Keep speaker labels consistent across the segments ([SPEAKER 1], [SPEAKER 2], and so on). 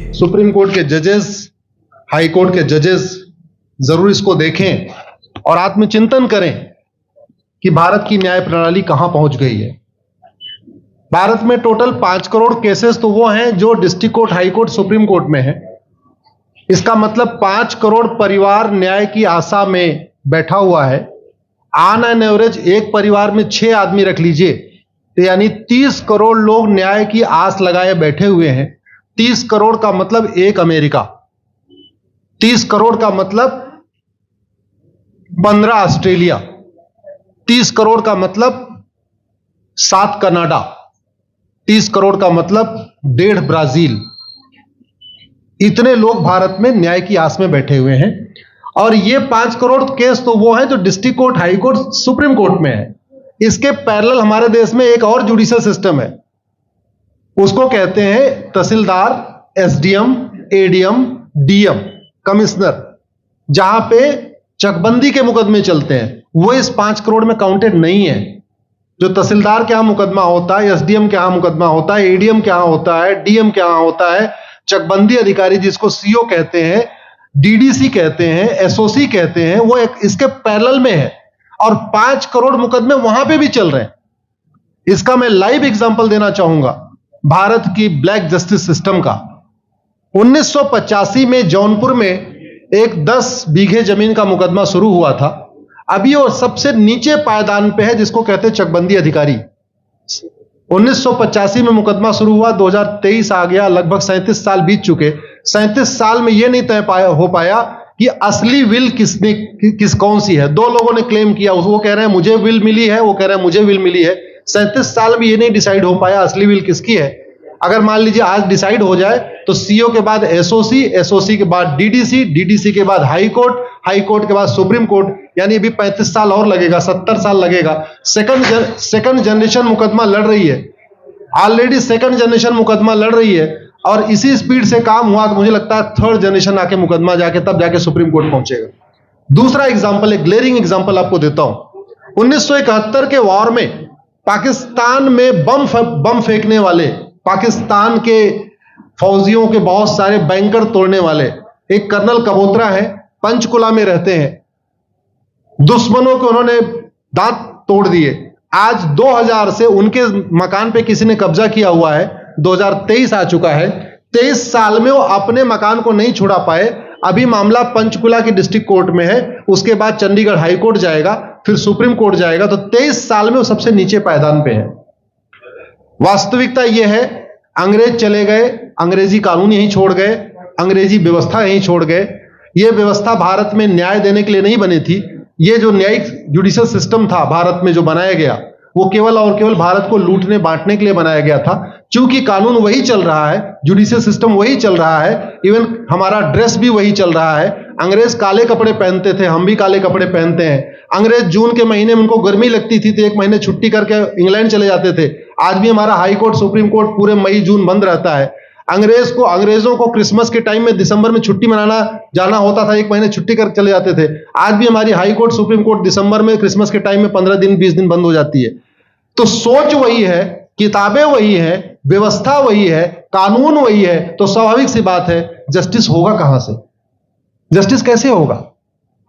[SPEAKER 1] Supreme court के जजेस, high court के जजेस जरूर इसको देखें और आत्मचिंतन करें कि भारत की न्याय प्रणाली कहां पहुंच गई है। भारत में टोटल 5 करोड़ केसेस तो वो हैं जो district court, high court, supreme court में है। इसका मतलब 5 करोड़ परिवार न्याय की आशा में बैठा हुआ है। ऑन एन एवरेज एक परिवार में 6 आदमी रख लीजिए, तो यानी 30 करोड़ लोग न्याय की आस लगाए बैठे हुए हैं। 30 करोड़ का मतलब एक अमेरिका, 30 करोड़ का मतलब 15 ऑस्ट्रेलिया, 30 करोड़ का मतलब 7 कनाडा, 30 करोड़ का मतलब 1.5 ब्राजील। इतने लोग भारत में न्याय की आस में बैठे हुए हैं। और ये 5 करोड़ केस तो वो हैं जो district court, high court, supreme court में है। इसके पैरेलल हमारे देश में एक और जुडिशियल सिस्टम है, उसको कहते हैं तहसीलदार, एसडीएम, एडीएम, डीएम, कमिश्नर, जहां पे चकबंदी के मुकदमे चलते हैं। वो इस 5 करोड़ में काउंटेड नहीं है। जो तहसीलदार के यहां मुकदमा होता है, एसडीएम के यहां मुकदमा होता है, एडीएम के यहां होता है, डीएम के यहां होता है, चकबंदी अधिकारी जिसको सीओ कहते हैं, डीडीसी कहते हैं, एसओसी कहते हैं, वो एक इसके पैरेलल में है। और 5 करोड़ मुकदमे वहां पे भी चल रहे हैं। इसका मैं लाइव एग्जांपल देना चाहूंगा भारत की ब्लैक जस्टिस सिस्टम का। 1985 में जौनपुर में एक 10 बीघे जमीन का मुकदमा शुरू हुआ था। अभी वो सबसे नीचे पायदान पे है, जिसको कहते हैं चकबंदी अधिकारी। 1985 में मुकदमा शुरू हुआ, 2023 आ गया, लगभग 37 साल बीत चुके। 37 साल में यह नहीं तय हो पाया कि असली विल कौन सी है। 2 लोगों ने क्लेम किया, वो कह रहे हैं मुझे विल मिली है, वो कह रहे हैं मुझे विल मिली है। 37 साल में यह नहीं डिसाइड हो पाया असली विल किसकी है। अगर मान लीजिए आज डिसाइड हो जाए तो सीओ के बाद एसओसी, एसओसी के बाद डीडीसी, डीडीसी के बाद हाई कोर्ट, हाई कोर्ट के बाद सुप्रीम कोर्ट, यानी अभी 35 साल और लगेगा, 70 साल लगेगा। सेकंड जनरेशन मुकदमा लड़ रही है, ऑलरेडी सेकंड जनरेशन मुकदमा लड़ रही है। और इसी स्पीड से काम हुआ तो मुझे लगता है 3rd जनरेशन आके मुकदमा जाके तब जाके सुप्रीम कोर्ट पहुंचेगा। दूसरा एग्जांपल, एक ग्लेरिंग एग्जांपल आपको देता हूं। 1971 के वॉर में पाकिस्तान में बम फेंकने वाले, पाकिस्तान के फौजियों के बहुत सारे बैंकर तोड़ने वाले एक कर्नल कबोत्रा है, पंचकुला में रहते हैं। दुश्मनों के उन्होंने दांत तोड़ दिए। आज 2000 से उनके मकान पे किसी ने कब्जा किया हुआ है। 2023 आ चुका है, 23 साल में वो अपने मकान को नहीं छुड़ा पाए। अभी मामला पंचकुला की डिस्ट्रिक्ट कोर्ट में है, उसके बाद चंडीगढ़ हाई कोर्ट जाएगा, फिर सुप्रीम कोर्ट जाएगा। तो 23 साल में वो सबसे नीचे पायदान पे है। वास्तविकता यह है, अंग्रेज चले गए, अंग्रेजी कानून यहीं छोड़ गए, अंग्रेजी व्यवस्था यहीं छोड़ गए। यह व्यवस्था भारत में न्याय देने के लिए नहीं बनी थी। यह जो न्यायिक जुडिशियल सिस्टम था भारत में जो बनाया गया, वो केवल और केवल भारत को लूटने बांटने के लिए बनाया गया था। क्योंकि कानून वही चल रहा है, जुडिशियल सिस्टम वही चल रहा है, इवन हमारा ड्रेस भी वही चल रहा है। अंग्रेज काले कपड़े पहनते थे, हम भी काले कपड़े पहनते हैं। अंग्रेज जून के महीने में उनको गर्मी लगती थी तो 1 महीने छुट्टी करके इंग्लैंड चले जाते थे। आज भी हमारा हाई कोर्ट, सुप्रीम कोर्ट पूरे मई जून बंद रहता है। अंग्रेजों को क्रिसमस के टाइम में दिसंबर में छुट्टी मनाना जाना होता था, 1 महीने छुट्टी कर चले जाते थे। आज भी हमारी हाई कोर्ट, सुप्रीम कोर्ट दिसंबर में, क्रिसमस के टाइम में 15 दिन 20 दिन बंद हो जाती है। तो सोच वही है, किताबें वही है, व्यवस्था वही है, कानून वही है। तो स्वाभाविक सी बात है, जस्टिस होगा कहां से? जस्टिस कैसे होगा?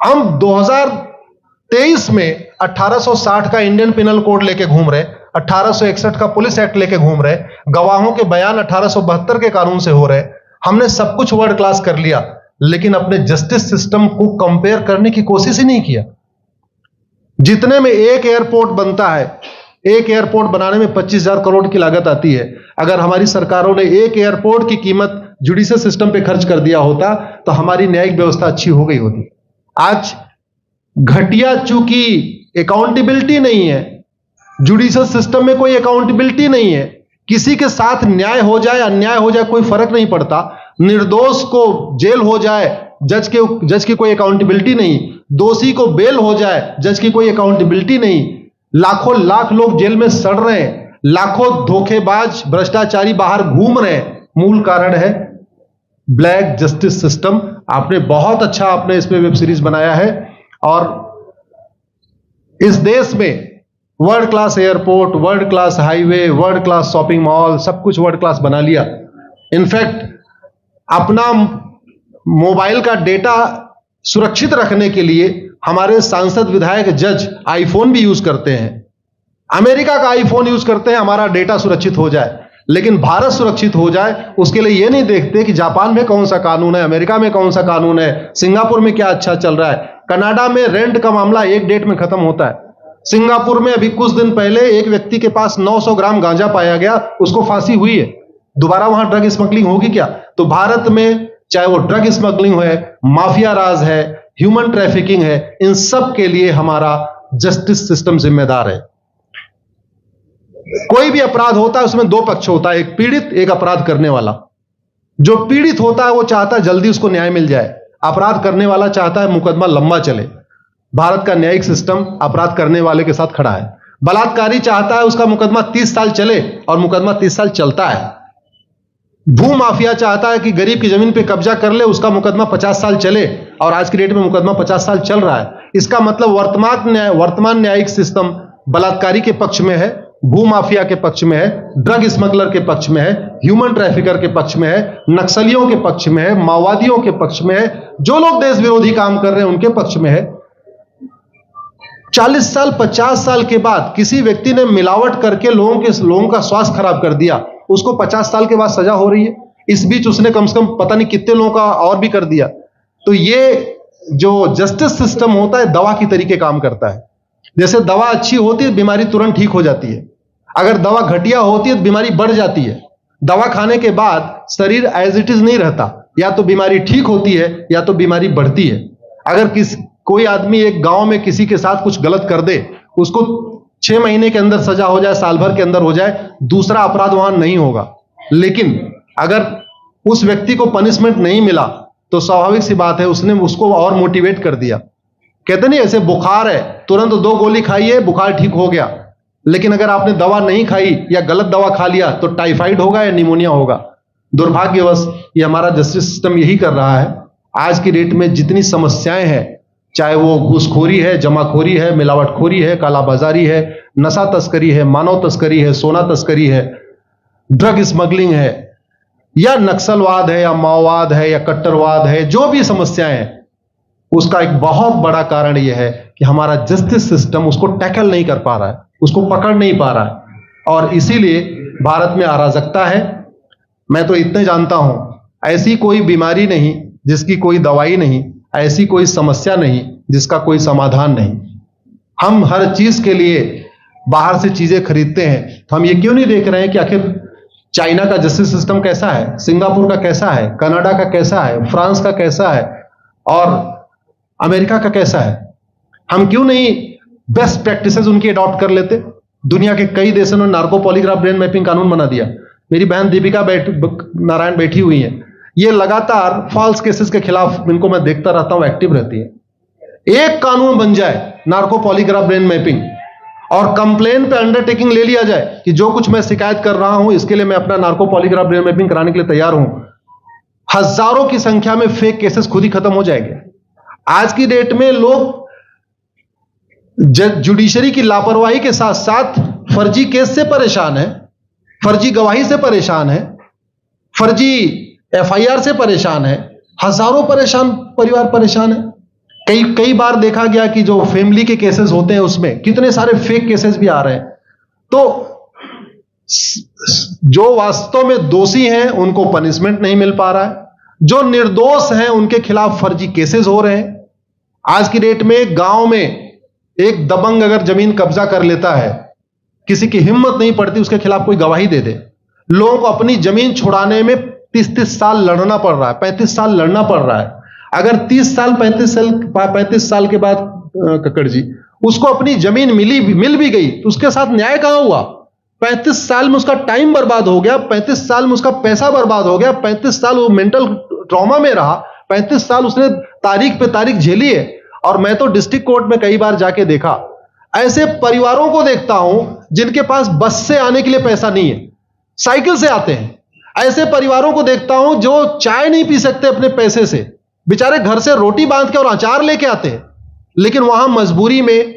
[SPEAKER 1] हम 2023 में 1860 का इंडियन पिनल कोड लेके घूम रहे, 1861 का पुलिस एक्ट लेके घूम रहे, गवाहों के बयान 1872 के कानून से हो रहे। हमने सब कुछ वर्ल्ड क्लास कर लिया, लेकिन अपने जस्टिस सिस्टम को कंपेयर करने की कोशिश ही नहीं किया। जितने में एक एयरपोर्ट बनता है, एक एयरपोर्ट बनाने में 25,000 करोड़ की लागत आती है। अगर हमारी सरकारों ने एक एयरपोर्ट की कीमत जुडिशियल सिस्टम पे खर्च कर दिया होता तो हमारी न्यायिक व्यवस्था अच्छी हो गई होती। आज घटिया, चूंकि अकाउंटेबिलिटी नहीं है, जुडिशियल सिस्टम में कोई अकाउंटेबिलिटी नहीं है। किसी के साथ न्याय हो जाए, अन्याय हो जाए, कोई फर्क नहीं पड़ता। निर्दोष को जेल हो जाए, जज की कोई अकाउंटेबिलिटी नहीं। दोषी को बेल हो जाए, जज की कोई अकाउंटेबिलिटी नहीं। लाखों लाख लोग जेल में सड़ रहे हैं, लाखों धोखेबाज भ्रष्टाचारी बाहर घूम रहे हैं। मूल कारण है ब्लैक जस्टिस सिस्टम। आपने बहुत अच्छा आपने इस पे वेब सीरीज बनाया है और इस देश में world class airport, world class highway, world class shopping mall, सब कुछ वर्ल्ड क्लास बना लिया। इनफैक्ट अपना मोबाइल का डेटा सुरक्षित रखने के लिए हमारे सांसद, विधायक, जज आईफोन भी यूज करते हैं। अमेरिका का आईफोन यूज करते हैं हमारा डेटा सुरक्षित हो जाए, लेकिन भारत सुरक्षित हो जाए उसके लिए यह नहीं देखते कि जापान में कौन सा कानून है, अमेरिका में कौन सा कानून है, सिंगापुर में क्या अच्छा चल रहा है। कनाडा में रेंट का मामला एक डेट में खत्म होता है। सिंगापुर में अभी कुछ दिन पहले एक व्यक्ति के पास 900 ग्राम गांजा पाया गया, उसको फांसी हुई है। दोबारा वहां ड्रग स्मगलिंग होगी क्या? तो भारत में चाहे वो ड्रग स्मगलिंग है, माफिया राज है, ह्यूमन ट्रैफिकिंग है, इन सब के लिए हमारा जस्टिस सिस्टम जिम्मेदार है। कोई भी अपराध होता है उसमें दो पक्ष होता है, एक पीड़ित, एक अपराध करने वाला। जो पीड़ित होता है वो चाहता है जल्दी उसको न्याय मिल जाए, अपराध करने वाला चाहता है मुकदमा लंबा चले। भारत का न्यायिक सिस्टम अपराध करने वाले के साथ खड़ा है। बलात्कारी चाहता है उसका मुकदमा 30 साल चले और मुकदमा 30 साल चलता है। भू माफिया चाहता है कि गरीब की जमीन पे कब्जा कर ले, उसका मुकदमा 50 साल चले और आज की डेट में मुकदमा 50 साल चल रहा है। इसका मतलब वर्तमान न्यायिक सिस्टम बलात्कारी के पक्ष में है, भू माफिया के पक्ष में है, ड्रग स्मगलर के पक्ष में है, ह्यूमन ट्रैफिकर के पक्ष में है, नक्सलियों के पक्ष में है, माओवादियों के पक्ष में है, जो लोग देश विरोधी काम कर रहे हैं उनके पक्ष में है। 40 साल 50 साल के बाद किसी व्यक्ति ने मिलावट करके लोगों का स्वास्थ्य खराब कर दिया, उसको 50 साल के बाद सजा हो रही है। इस बीच उसने कम से कम पता नहीं कितने लोगों का और भी कर दिया। तो ये जो जस्टिस सिस्टम होता है दवा की तरीके काम करता है। जैसे दवा अच्छी होती है बीमारी तुरंत ठीक हो जाती है, अगर दवा घटिया होती है तो बीमारी बढ़ जाती है। दवा खाने के बाद शरीर एज इट इज नहीं रहता, या तो बीमारी ठीक होती है या तो बीमारी बढ़ती है। अगर कोई आदमी एक गांव में किसी के साथ कुछ गलत कर दे, उसको 6 महीने के अंदर सजा हो जाए, साल भर के अंदर हो जाए, दूसरा अपराध वहां नहीं होगा। लेकिन अगर उस व्यक्ति को पनिशमेंट नहीं मिला तो स्वाभाविक सी बात है उसने उसको और मोटिवेट कर दिया। कहते नहीं ऐसे बुखार है, तुरंत 2 गोली खाइए बुखार ठीक हो गया, लेकिन अगर आपने दवा नहीं खाई या गलत दवा खा लिया तो टाइफाइड होगा या निमोनिया होगा। दुर्भाग्यवश ये हमारा जस्टिस सिस्टम यही कर रहा है। आज की डेट में जितनी समस्याएं हैं, चाहे वो घूसखोरी है, जमाखोरी है, मिलावटखोरी है, कालाबाजारी है, नशा तस्करी है, मानव तस्करी है, सोना तस्करी है, ड्रग स्मगलिंग है, या नक्सलवाद है, या माओवाद है, या कट्टरवाद है, जो भी समस्याएं हैं, उसका एक बहुत बड़ा कारण यह है कि हमारा जस्टिस सिस्टम उसको टैकल नहीं कर पा रहा है, उसको पकड़ नहीं पा रहा है, और इसीलिए भारत में अराजकता है। मैं तो इतने जानता हूं, ऐसी कोई बीमारी नहीं जिसकी कोई दवाई नहीं, ऐसी कोई समस्या नहीं जिसका कोई समाधान नहीं। हम हर चीज के लिए बाहर से चीजें खरीदते हैं, तो हम ये क्यों नहीं देख रहे हैं कि आखिर चाइना का जस्टिस सिस्टम कैसा है, सिंगापुर का कैसा है, कनाडा का कैसा है, फ्रांस का कैसा है और अमेरिका का कैसा है। हम क्यों नहीं बेस्ट प्रैक्टिसेस उनकी अडॉप्ट कर लेते। दुनिया के कई देशों ने नार्को पॉलीग्राफ ब्रेन मैपिंग कानून बना दिया। मेरी बहन दीपिका नारायण बैठी हुई है, ये लगातार फॉल्स केसेस के खिलाफ, इनको मैं देखता रहता हूं, एक्टिव रहती है। एक कानून बन जाए नार्को पॉलीग्राफ ब्रेन मैपिंग और कंप्लेन पे अंडरटेकिंग ले लिया जाए कि जो कुछ मैं शिकायत कर रहा हूं इसके लिए मैं अपना नार्को पॉलीग्राफ ब्रेन मैपिंग कराने के लिए तैयार हूं, हजारों की संख्या में फेक केसेस खुद ही खत्म हो जाएंगे। आज की डेट में लोग जुडिशरी की लापरवाही के साथ साथ फर्जी केस से परेशान है, फर्जी गवाही से परेशान है, फर्जी एफआईआर से परेशान है, हजारों परिवार परेशान है। कई बार देखा गया कि जो फैमिली के केसेस होते हैं उसमें कितने सारे फेक केसेस भी आ रहे हैं। तो जो वास्तव में दोषी हैं उनको पनिशमेंट नहीं मिल पा रहा है, जो निर्दोष हैं उनके खिलाफ फर्जी केसेस हो रहे हैं। आज की डेट में गांव में एक दबंग अगर जमीन कब्जा कर लेता है, किसी की हिम्मत नहीं पड़ती उसके खिलाफ कोई गवाही दे दे। लोगों को अपनी जमीन छुड़ाने में 30-30 साल लड़ना पड़ रहा है, 35 साल लड़ना पड़ रहा है। अगर 30 साल 35 साल के बाद कक्कड़ जी उसको अपनी जमीन मिल भी गई तो उसके साथ न्याय कहां हुआ? 35 साल में उसका टाइम बर्बाद हो गया, 35 साल में उसका पैसा बर्बाद हो गया, 35 साल वो मेंटल ट्रॉमा में रहा, 35 साल उसने तारीख पे तारीख झेली है। और मैं तो डिस्ट्रिक्ट कोर्ट में कई बार जाके देखा, ऐसे परिवारों को देखता हूं जिनके पास बस से आने के लिए पैसा नहीं है, साइकिल से आते हैं। ऐसे परिवारों को देखता हूं जो चाय नहीं पी सकते अपने पैसे से, बेचारे घर से रोटी बांध के और अचार लेके आते हैं, लेकिन वहां मजबूरी में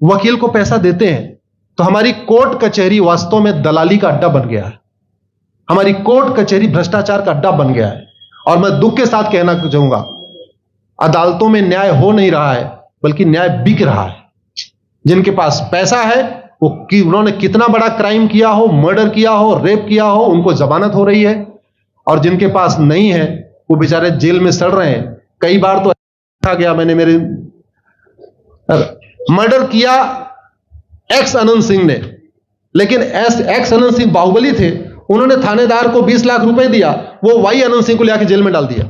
[SPEAKER 1] वकील को पैसा देते हैं। तो हमारी कोर्ट कचहरी वास्तव में दलाली का अड्डा बन गया है, हमारी कोर्ट कचहरी भ्रष्टाचार का अड्डा बन गया है। और मैं दुख के साथ कहना चाहूंगा, अदालतों में न्याय हो नहीं रहा है, बल्कि न्याय बिक रहा है। जिनके पास पैसा है, वो कि उन्होंने कितना बड़ा क्राइम किया हो, मर्डर किया हो, रेप किया हो, उनको जमानत हो रही है, और जिनके पास नहीं है वो बेचारे जेल में सड़ रहे हैं। कई बार तो देखा गया, मैंने मेरे मर्डर किया एक्स अनंत सिंह ने, लेकिन एक्स अनंत सिंह बाहुबली थे, उन्होंने थानेदार को 20 लाख रुपए दिया, वो वाई अनंत सिंह को लेकर जेल में डाल दिया,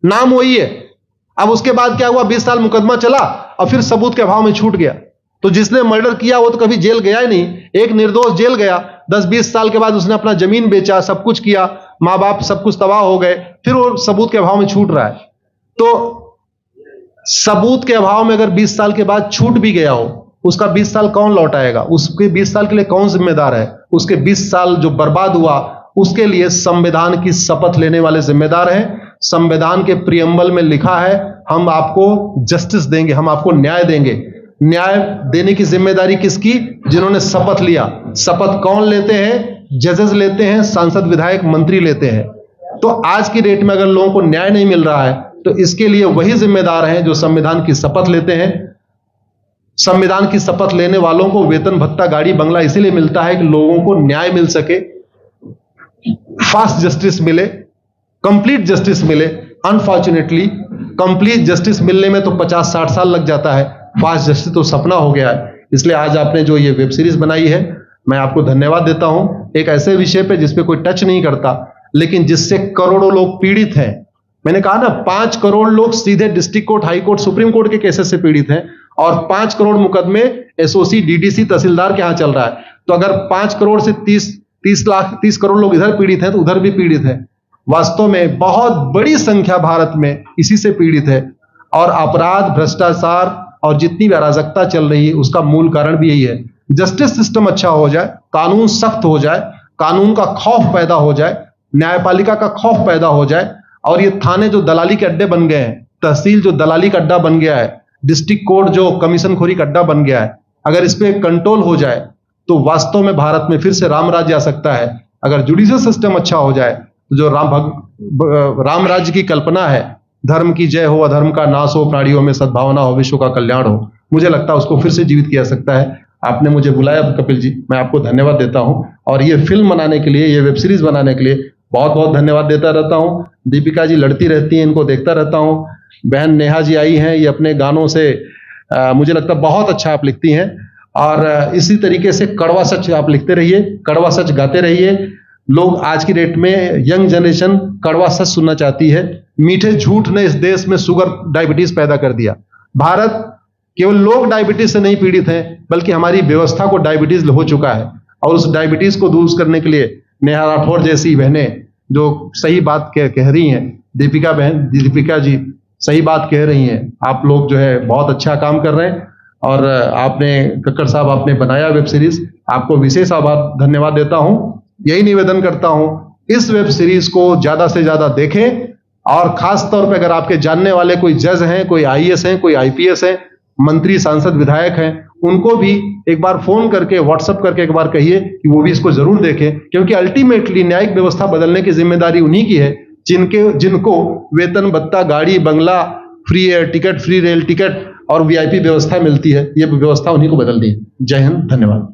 [SPEAKER 1] नाम वही है। अब उसके बाद क्या हुआ, 20 साल मुकदमा चला और फिर सबूत के अभाव में छूट गया। तो जिसने मर्डर किया वो तो कभी जेल गया ही नहीं। एक निर्दोष जेल गया, 10-20 साल के बाद उसने अपना जमीन बेचा, सब कुछ किया, मां बाप सब कुछ तबाह हो गए, फिर वो सबूत के अभाव में छूट रहा है। तो सबूत के अभाव में अगर 20 साल के बाद छूट भी गया हो, उसका 20 साल कौन लौटाएगा? उसके 20 साल के लिए कौन जिम्मेदार है? उसके 20 साल जो बर्बाद हुआ, उसके लिए संविधान की शपथ लेने वाले जिम्मेदार हैं। संविधान के प्रियम्बल में लिखा है, हम आपको जस्टिस देंगे, हम आपको न्याय देंगे। न्याय देने की जिम्मेदारी किसकी? जिन्होंने शपथ लिया। शपथ कौन लेते हैं? जजेस लेते हैं, सांसद, विधायक, मंत्री लेते हैं। तो आज की डेट में अगर लोगों को न्याय नहीं मिल रहा है, तो इसके लिए वही जिम्मेदार हैं जो संविधान की शपथ लेते हैं। संविधान की शपथ लेने वालों को वेतन, भत्ता, गाड़ी, बंगला इसीलिए मिलता है कि लोगों को न्याय मिल सके, फास्ट जस्टिस मिले, कंप्लीट जस्टिस मिले। अनफॉर्चुनेटली कंप्लीट जस्टिस मिलने में तो 50-60 साल लग जाता है, फास्ट जस्टिस तो सपना हो गया है। इसलिए आज आपने जो ये वेब सीरीज बनाई है, मैं आपको धन्यवाद देता हूं। एक ऐसे विषय पे जिस पे कोई टच नहीं करता, लेकिन जिससे करोड़ों लोग पीड़ित हैं। मैंने कहा ना, 5 करोड़ लोग सीधे district court, high court, supreme court के केसेस से पीड़ित हैं, और 5 करोड़ मुकदमे एसओसी, डीडीसी, तहसीलदार के यहां चल रहा है। तो अगर 5 करोड़ से 30 करोड़ लोग इधर पीड़ित हैं, तो उधर भी पीड़ित है। वास्तव में बहुत बड़ी संख्या भारत में इसी से पीड़ित है, और अपराध, भ्रष्टाचार और जितनी भी अराजकता चल रही है, उसका मूल कारण भी यही है। जस्टिस सिस्टम अच्छा हो जाए, कानून सख्त हो जाए, कानून का खौफ पैदा हो जाए, न्यायपालिका का खौफ पैदा हो जाए, और ये थाने जो दलाली के अड्डे बन गए हैं, तहसील जो दलाली का अड्डा बन गया है, डिस्ट्रिक्ट कोर्ट जो कमीशन खोरी का अड्डा बन गया है, अगर इस पे कंट्रोल हो जाए तो वास्तव में भारत में फिर से राम राज्य आ सकता है। अगर जुडिशियल सिस्टम अच्छा हो जाए, तो जो राम राज्य की कल्पना है, धर्म की जय हो, अधर्म का नाश हो, प्राणियों में सद्भावना हो, विश्व का कल्याण हो, मुझे लगता है उसको फिर से जीवित किया जा सकता है। आपने मुझे बुलाया कपिल जी, मैं आपको धन्यवाद देता हूं, और ये फिल्म बनाने के लिए, ये वेब सीरीज बनाने के लिए बहुत बहुत धन्यवाद देता रहता हूं। दीपिका जी लड़ती रहती हैं, इनको देखता रहता हूं। बहन नेहा जी आई हैं, ये अपने गानों से मुझे लगता है बहुत अच्छा आप लिखती हैं, और इसी तरीके से कड़वा सच आप लिखते रहिए, कड़वा सच गाते रहिए। लोग आज की डेट में, यंग जनरेशन कड़वा सच सुनना चाहती है। मीठे झूठ ने इस देश में शुगर, डायबिटीज पैदा कर दिया। भारत केवल लोग डायबिटीज से नहीं पीड़ित हैं, बल्कि हमारी व्यवस्था को डायबिटीज हो चुका है, और उस डायबिटीज को दूर करने के लिए नेहा राठौर जैसी बहनें जो सही बात कह रही हैं, दीपिका जी सही बात कह रही हैं। आप लोग जो है बहुत अच्छा काम कर रहे हैं, और आपने, कक्कड़ साहब, आपने बनाया वेब सीरीज, आपको विशेष आभार, धन्यवाद देता हूं। यही निवेदन करता हूं, इस वेब सीरीज को ज्यादा से ज्यादा देखें, और खास तौर पे अगर आपके जानने वाले कोई जज हैं, कोई आईएएस हैं, कोई आईपीएस हैं, मंत्री, सांसद, विधायक हैं, उनको भी एक बार फोन करके, व्हाट्सएप करके एक बार कहिए कि वो भी इसको जरूर देखें, क्योंकि अल्टीमेटली न्यायिक व्यवस्था बदलने की जिम्मेदारी उन्हीं की है जिनको वेतन, भत्ता, गाड़ी, बंगला, free air ticket, free rail ticket और वीआईपी व्यवस्था मिलती है। ये व्यवस्था उन्हीं को बदलनी है। जय हिंद, धन्यवाद।